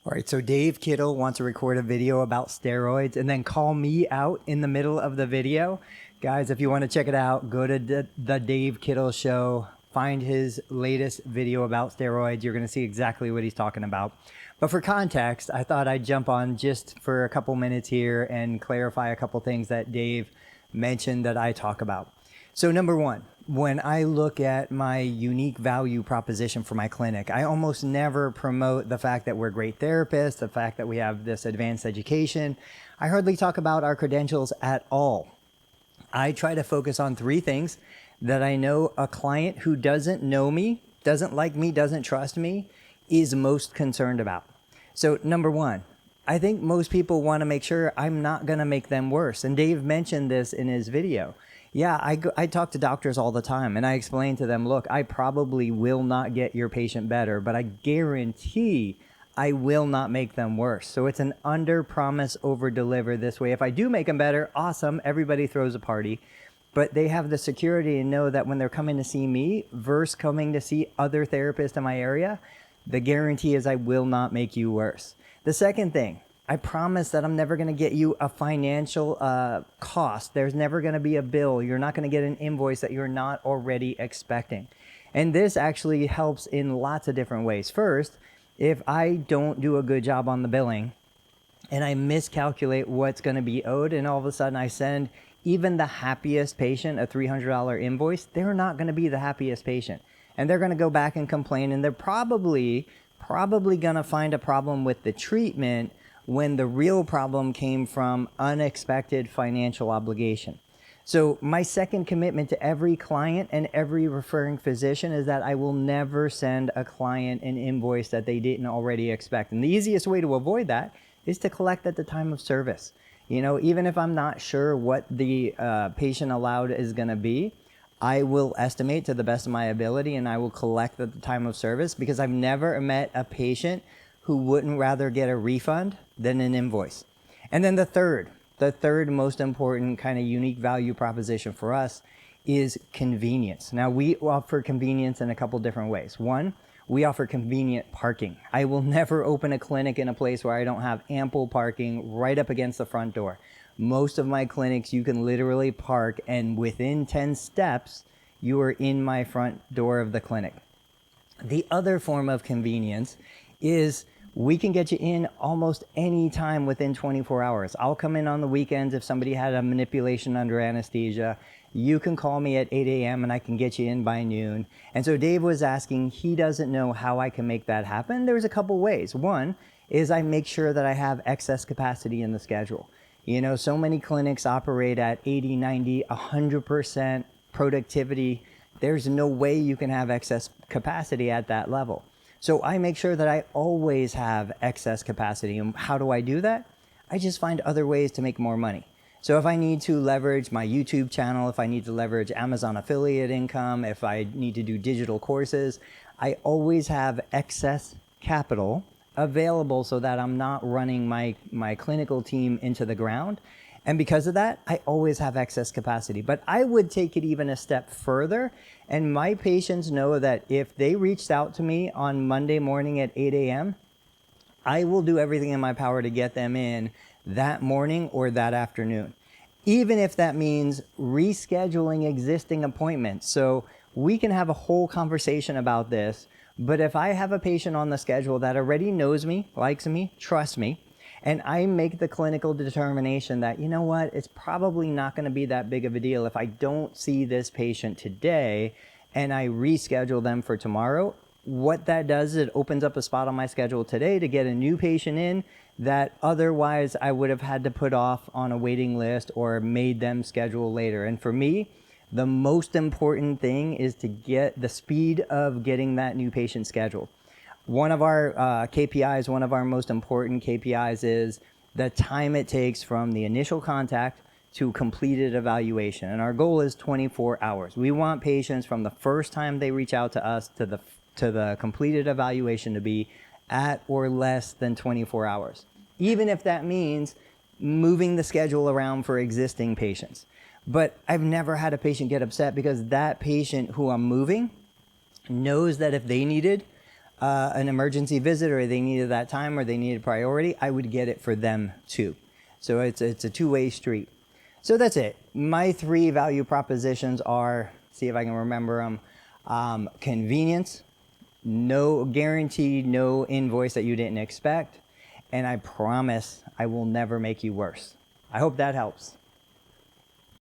All right, so Dave Kittle wants to record a video about steroids and then call me out in the middle of the video. Guys, if you want to check it out, go to the Dave Kittle Show, find his latest video about steroids. You're going to see exactly what he's talking about. But for context, I thought I'd jump on just for a couple minutes here and clarify a couple things that Dave mentioned that I talk about. So number one, when I look at my unique value proposition for my clinic, I almost never promote the fact that we're great therapists, the fact that we have this advanced education. I hardly talk about our credentials at all. I try to focus on three things that I know a client who doesn't know me, doesn't like me, doesn't trust me, is most concerned about. So number one, I think most people want to make sure I'm not going to make them worse. And Dave mentioned this in his video. Yeah, I talk to doctors all the time and I explain to them, look, I probably will not get your patient better, but I guarantee I will not make them worse. So it's an under promise, over deliver this way. If I do make them better, awesome, everybody throws a party. But they have the security and know that when they're coming to see me versus coming to see other therapists in my area, the guarantee is I will not make you worse. The second thing, I promise that I'm never going to get you a financial cost. There's never going to be a bill. You're not going to get an invoice that you're not already expecting. And this actually helps in lots of different ways. First, if I don't do a good job on the billing and I miscalculate what's going to be owed, and all of a sudden I send even the happiest patient a $300 invoice, they're not going to be the happiest patient. And they're going to go back and complain, and they're probably going to find a problem with the treatment when the real problem came from unexpected financial obligation. So my second commitment to every client and every referring physician is that I will never send a client an invoice that they didn't already expect. And the easiest way to avoid that is to collect at the time of service. You know, even if I'm not sure what the patient allowed is going to be, I will estimate to the best of my ability and I will collect at the time of service, because I've never met a patient who wouldn't rather get a refund than an invoice. And then the third most important kind of unique value proposition for us is convenience. Now, we offer convenience in a couple different ways. One, we offer convenient parking. I will never open a clinic in a place where I don't have ample parking right up against the front door. Most of my clinics, you can literally park, and within 10 steps, you are in my front door of the clinic. The other form of convenience is we can get you in almost any time within 24 hours. I'll come in on the weekends if somebody had a manipulation under anesthesia. You can call me at 8 a.m. and I can get you in by noon. And so Dave was asking, he doesn't know how I can make that happen. There's a couple ways. One is I make sure that I have excess capacity in the schedule. You know, so many clinics operate at 80, 90, 100% productivity. There's no way you can have excess capacity at that level. So I make sure that I always have excess capacity. And how do I do that? I just find other ways to make more money. So if I need to leverage my YouTube channel, if I need to leverage Amazon affiliate income, if I need to do digital courses, I always have excess capital available so that I'm not running my clinical team into the ground. And because of that, I always have excess capacity. But I would take it even a step further. And my patients know that if they reached out to me on Monday morning at 8 a.m., I will do everything in my power to get them in that morning or that afternoon, even if that means rescheduling existing appointments. So we can have a whole conversation about this. But if I have a patient on the schedule that already knows me, likes me, trusts me, and I make the clinical determination that, you know what, it's probably not going to be that big of a deal if I don't see this patient today and I reschedule them for tomorrow, what that does is it opens up a spot on my schedule today to get a new patient in that otherwise I would have had to put off on a waiting list or made them schedule later. And for me, the most important thing is to get the speed of getting that new patient scheduled. One of our KPIs, one of our most important KPIs is the time it takes from the initial contact to completed evaluation. And our goal is 24 hours. We want patients from the first time they reach out to us to the completed evaluation to be at or less than 24 hours, even if that means moving the schedule around for existing patients. But I've never had a patient get upset because that patient who I'm moving knows that if they needed an emergency visit, or they needed that time, or they needed priority, I would get it for them too. So it's a two-way street. So that's it. My 3 value propositions are, see if I can remember them, convenience, no guarantee, no invoice that you didn't expect, and I promise I will never make you worse. I hope that helps.